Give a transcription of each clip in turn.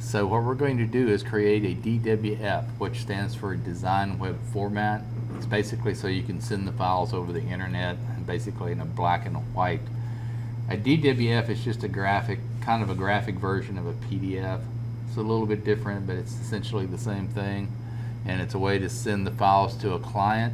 So what we're going to do is create a DWF, which stands for Design Web Format. It's basically so you can send the files over the internet, and basically in a black and white. A DWF is just a graphic, kind of a graphic version of a PDF. It's a little bit different, but it's essentially the same thing. And it's a way to send the files to a client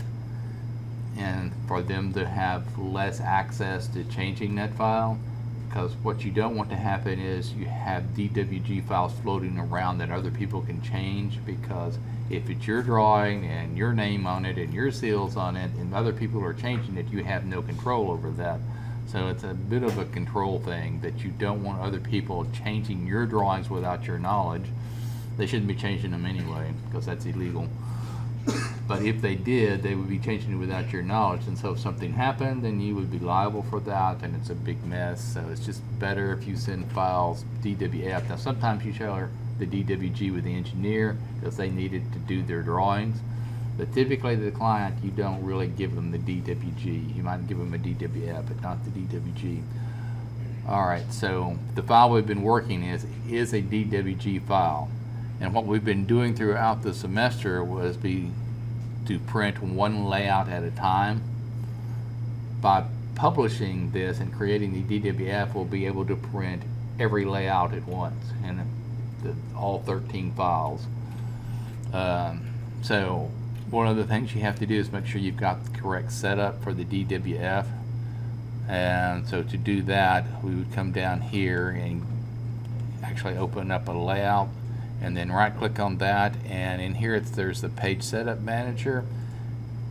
and for them to have less access to changing that file. Because what you don't want to happen is you have DWG files floating around that other people can change, because if it's your drawing and your name on it and your seals on it and other people are changing it, you have no control over that. So it's a bit of a control thing that you don't want other people changing your drawings without your knowledge. They shouldn't be changing them anyway, because that's illegal. But if they did, they would be changing it without your knowledge, and so if something happened, then you would be liable for that, and it's a big mess. So it's just better if you send files DWF. Now sometimes you share the DWG with the engineer because they need it to do their drawings, but typically the client, you don't really give them the DWG. You might give them a DWF, but not the DWG. Alright, so the file we've been working is a DWG file. And what we've been doing throughout the semester was to print one layout at a time. By publishing this and creating the DWF, we'll be able to print every layout at once, and all 13 files. So one of the things you have to do is make sure you've got the correct setup for the DWF. And so to do that, we would come down here and actually open up a layout, and then right click on that, and in here there's the page setup manager.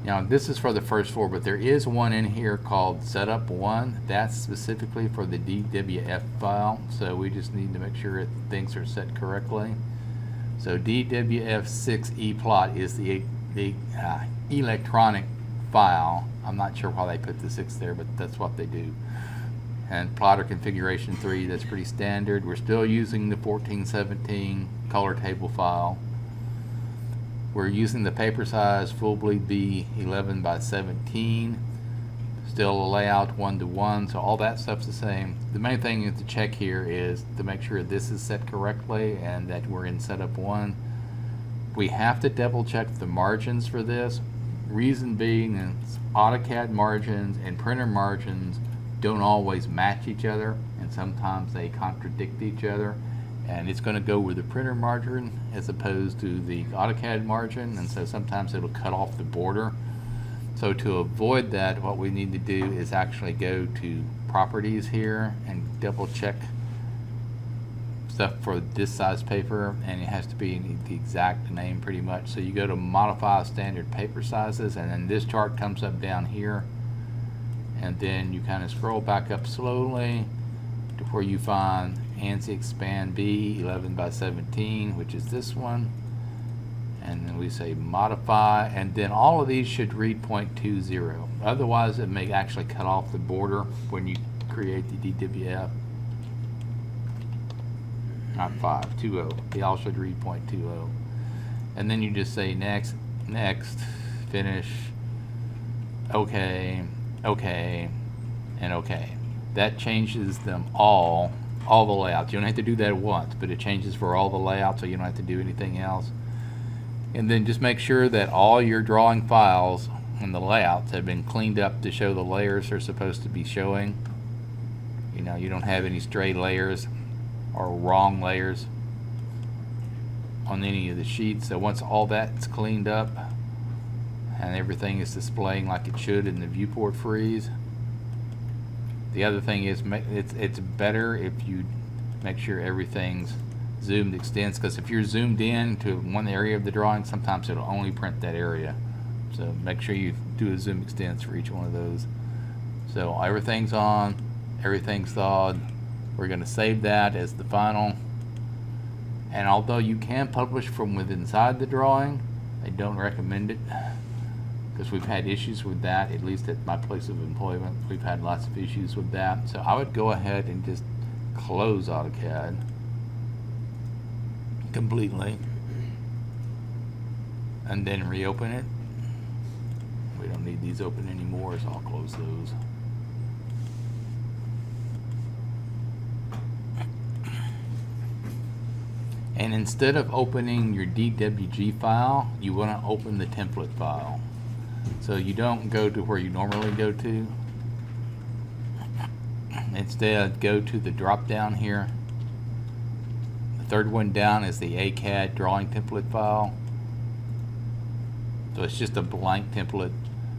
Now this is for the first four, but there is one in here called setup 1. That's specifically for the DWF file, so we just need to make sure things are set correctly. So DWF6 eplot is the electronic file. I'm not sure why they put the 6 there, but that's what they do. And plotter configuration 3, that's pretty standard. We're still using the 1417 color table file. We're using the paper size full bleed B 11 by 17. Still a layout 1:1, so all that stuff's the same. The main thing to check here is to make sure this is set correctly and that we're in setup 1. We have to double check the margins for this. Reason being is AutoCAD margins and printer margins don't always match each other, and sometimes they contradict each other, and it's going to go with the printer margin as opposed to the AutoCAD margin, and so sometimes it'll cut off the border. So to avoid that, what we need to do is actually go to properties here and double check stuff for this size paper, and it has to be the exact name pretty much. So you go to modify standard paper sizes, and then this chart comes up down here, and then you kind of scroll back up slowly to where you find ANSI Expand B 11 by 17, which is this one, and then we say modify, and then all of these should read 0.20. Otherwise it may actually cut off the border when you create the DWF. Not 520. They all should read 0.20. And then you just say next, next, finish, okay, okay, and okay. That changes them all the layouts. You don't have to do that once, but it changes for all the layouts, so you don't have to do anything else. And then just make sure that all your drawing files and the layouts have been cleaned up to show the layers they're supposed to be showing. You know, you don't have any stray layers or wrong layers on any of the sheets. So once all that's cleaned up and everything is displaying like it should in the viewport freeze, the other thing is it's better if you make sure everything's zoomed extends, because if you're zoomed in to one area of the drawing, sometimes it'll only print that area. So make sure you do a zoom extends for each one of those. So everything's on, everything's thawed. We're going to save that as the final. And although you can publish from within inside the drawing, I don't recommend it, because we've had issues with that, at least at my place of employment. We've had lots of issues with that. So I would go ahead and just close AutoCAD completely and then reopen it. We don't need these open anymore, so I'll close those. And instead of opening your DWG file, you want to open the template file. So you don't go to where you normally go to. Instead, go to the drop down here. The third one down is the ACAD drawing template file. So it's just a blank template,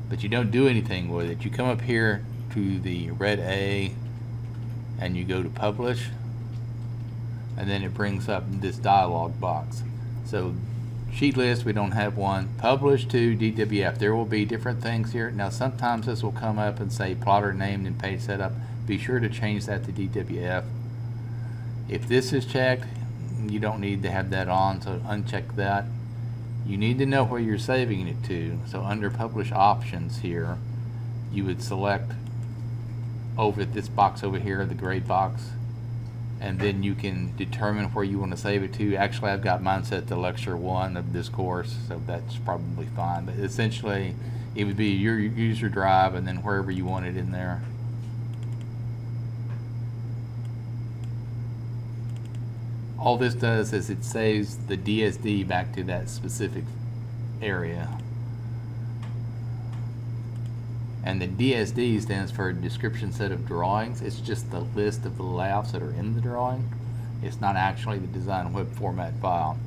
but you don't do anything with it. You come up here to the red A and you go to publish, and then it brings up this dialog box. So sheet list, we don't have one. Publish to DWF. There will be different things here. Now sometimes this will come up and say plotter named and page setup. Be sure to change that to DWF. If this is checked, you don't need to have that on, so uncheck that. You need to know where you're saving it to. So under publish options here, you would select over this box over here, the gray box, and then you can determine where you want to save it to. Actually, I've got mine set to lecture 1 of this course, so that's probably fine. But essentially, it would be your user drive and then wherever you want it in there. All this does is it saves the DSD back to that specific area. And the DSD stands for description set of drawings. It's just the list of the layouts that are in the drawing. It's not actually the design web format file.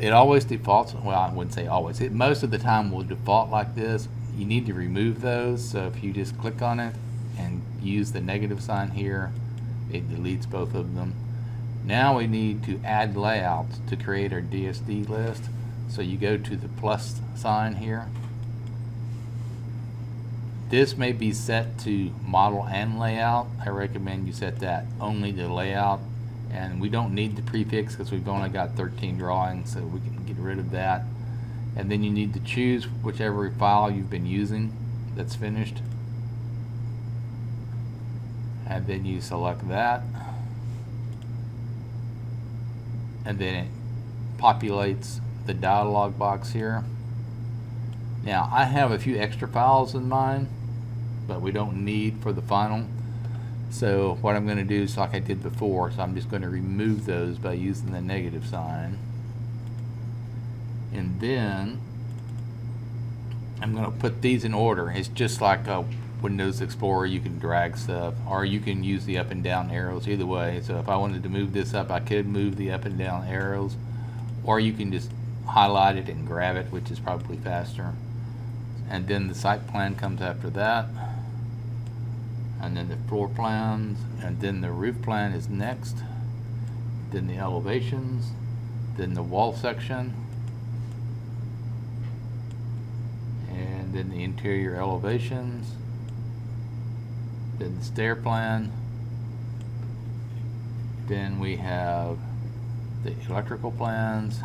It always defaults, well, I wouldn't say always. It most of the time will default like this. You need to remove those. So if you just click on it and use the negative sign here, it deletes both of them. Now we need to add layouts to create our DSD list. So you go to the plus sign here. This may be set to model and layout. I recommend you set that only to layout. And we don't need the prefix because we've only got 13 drawings, so we can get rid of that. And then you need to choose whichever file you've been using that's finished. And then you select that. And then it populates the dialog box here. Now I have a few extra files in mine, but we don't need for the final. So what I'm going to do is like I did before, so I'm just going to remove those by using the negative sign. And then I'm going to put these in order. It's just like a Windows Explorer. You can drag stuff, or you can use the up and down arrows, either way. So if I wanted to move this up, I could move the up and down arrows, or you can just highlight it and grab it, which is probably faster. And then the site plan comes after that, and then the floor plans, and then the roof plan is next, then the elevations, then the wall section, and then the interior elevations, then the stair plan, then we have the electrical plans,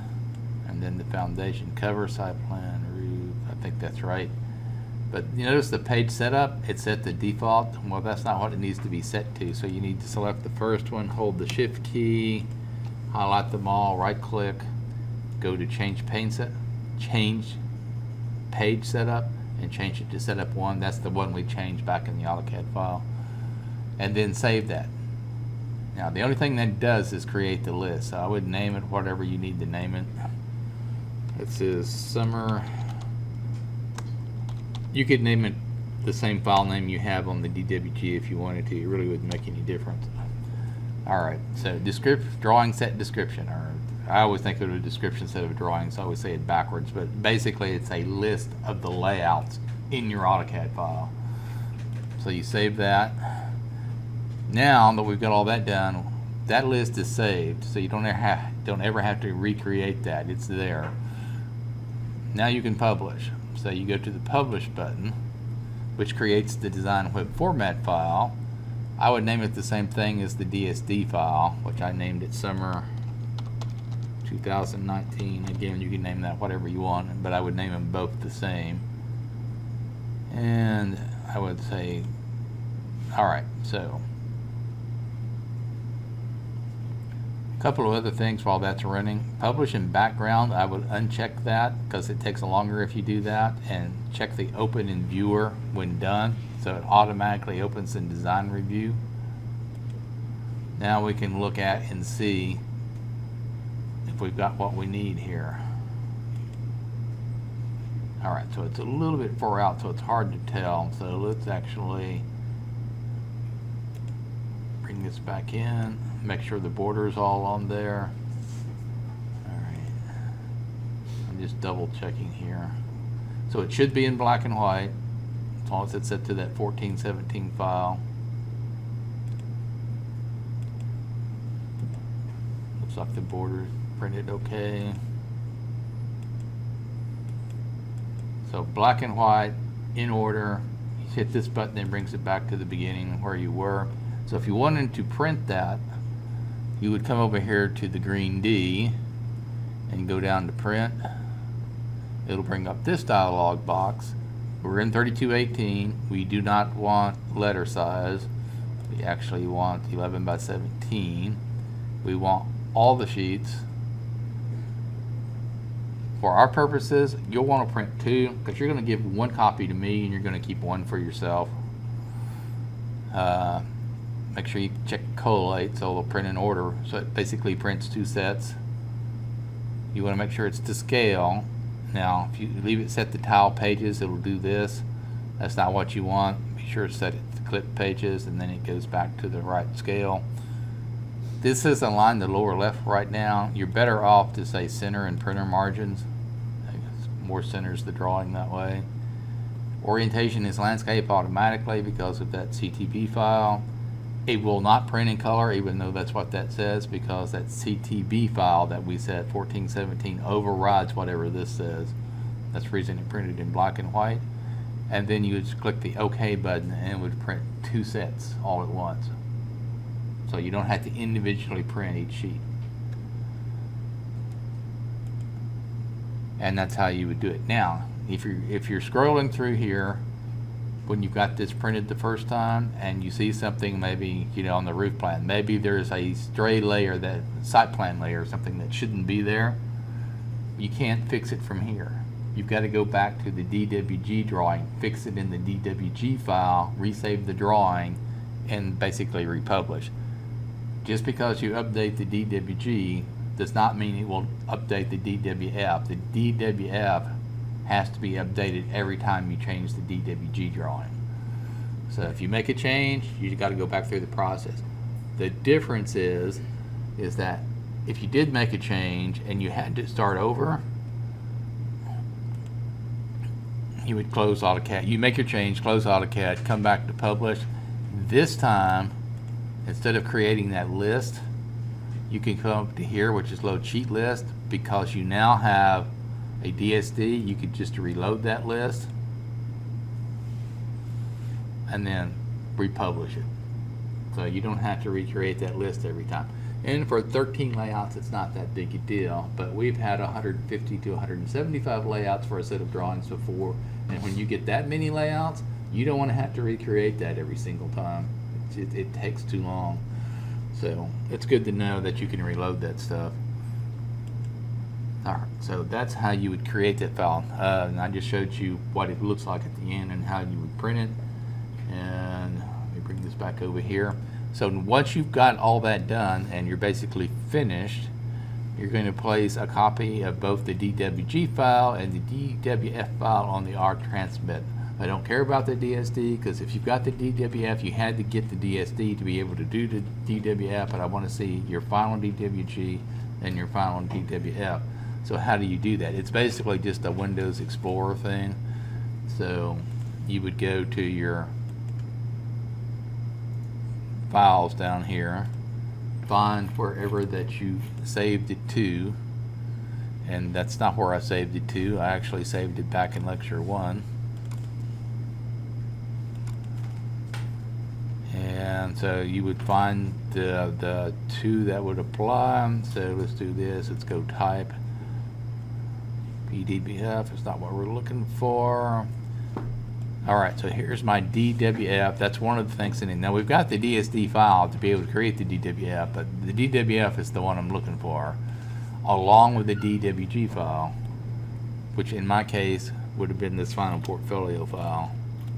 and then the foundation cover, site plan, roof. I think that's right. But you notice the page setup, it's set to default. Well, that's not what it needs to be set to. So you need to select the first one, hold the shift key, highlight them all, right click, go to change page setup, and change it to setup 1. That's the one we changed back in the AutoCAD file. And then save that. Now the only thing that it does is create the list. So I would name it whatever you need to name it. It says summer. You could name it the same file name you have on the DWG if you wanted to. It really wouldn't make any difference. Alright, so drawing set description, or I always think of a description set of drawings, so I always say it backwards, but basically it's a list of the layouts in your AutoCAD file. So you save that. Now that we've got all that done, that list is saved, so you don't ever have to recreate that. It's there. Now you can publish. So you go to the publish button, which creates the design web format file. I would name it the same thing as the DSD file, which I named it summer 2019. Again, you can name that whatever you want, but I would name them both the same. And I would say, alright, so a couple of other things while that's running. Publish in background, I would uncheck that because it takes longer if you do that, and check the open in viewer when done, so it automatically opens in design review. Now we can look at and see if we've got what we need here. All right, so it's a little bit far out, so it's hard to tell. So let's actually bring this back in, make sure the border is all on there. All right, I'm just double checking here. So it should be in black and white, as long as it's set to that 1417 file. Looks like the border's printed okay. So black and white, in order. You hit this button, it brings it back to the beginning where you were. So if you wanted to print that, you would come over here to the green D and go down to print. It'll bring up this dialog box. We're in 3218. We do not want letter size. We actually want 11 by 17. We want all the sheets. For our purposes, you'll want to print 2, because you're going to give 1 copy to me and you're going to keep 1 for yourself. Make sure you check collate so it'll print in order. So it basically prints 2 sets. You want to make sure it's to scale. Now, if you leave it set to tile pages, it'll do this. That's not what you want. Be sure to set it to clip pages, and then it goes back to the right scale. This is aligned to lower left right now. You're better off to say center and printer margins. More centers the drawing that way. Orientation is landscape automatically because of that CTB file. It will not print in color, even though that's what that says, because that CTB file that we set 1417 overrides whatever this says. That's the reason it printed in black and white. And then you would just click the OK button and it would print 2 sets all at once. So you don't have to individually print each sheet. And that's how you would do it. Now, if you're scrolling through here, when you've got this printed the first time and you see something, maybe on the roof plan, maybe there's a stray layer, that site plan layer, something that shouldn't be there, you can't fix it from here. You've got to go back to the DWG drawing, fix it in the DWG file, resave the drawing, and basically republish. Just because you update the DWG does not mean it will update the DWF. The DWF has to be updated every time you change the DWG drawing. So if you make a change, you got to go back through the process. The difference is that if you did make a change and you had to start over, you would close AutoCAD. You make your change, close AutoCAD, come back to publish. This time, instead of creating that list, you can come up to here, which is load sheet list, because you now have a DSD. You could just reload that list and then republish it. So you don't have to recreate that list every time. And for 13 layouts, it's not that big a deal, but we've had 150 to 175 layouts for a set of drawings before, and when you get that many layouts, you don't want to have to recreate that every single time. It takes too long. So it's good to know that you can reload that stuff. Alright, so that's how you would create that file. And I just showed you what it looks like at the end and how you would print it. And let me bring this back over here. So once you've got all that done and you're basically finished, you're going to place a copy of both the DWG file and the DWF file on the ARC transmit. I don't care about the DSD, because if you've got the DWF, you had to get the DSD to be able to do the DWF, but I want to see your final DWG and your final DWF. So how do you do that? It's basically just a Windows Explorer thing. So you would go to your files down here, find wherever that you saved it to, and that's not where I saved it to. I actually saved it back in lecture 1. And so you would find the 2 that would apply. So let's do this. Let's go type PDBF. It's not what we're looking for. Alright, so here's my DWF. That's one of the things in it. Now we've got the DSD file to be able to create the DWF, but the DWF is the one I'm looking for, along with the DWG file, which in my case would have been this final portfolio file.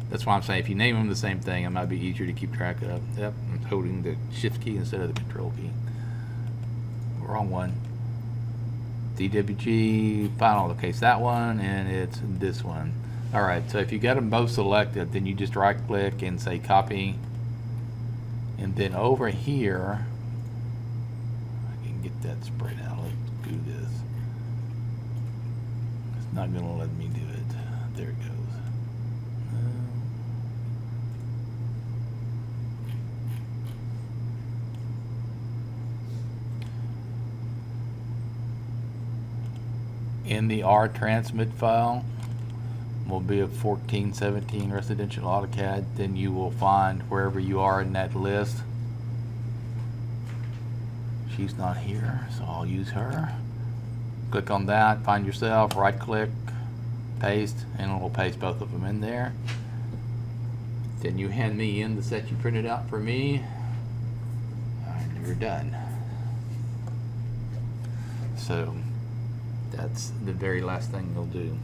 That's why I'm saying if you name them the same thing, it might be easier to keep track of. Yep, I'm holding the shift key instead of the control key. Wrong one. DWG final. Okay, it's that one and it's this one. All right, so if you got them both selected, then you just right click and say copy. And then over here, I can get that spread out. Let's do this. It's not gonna let me do it. There it goes. In the R transmit file will be a 1417 residential AutoCAD. Then you will find wherever you are in that list. She's not here, so I'll use her. Click on that, find yourself, right click, paste, and it will paste both of them in there. Then you hand me in the set you printed out for me, and you're done. So that's the very last thing you'll do.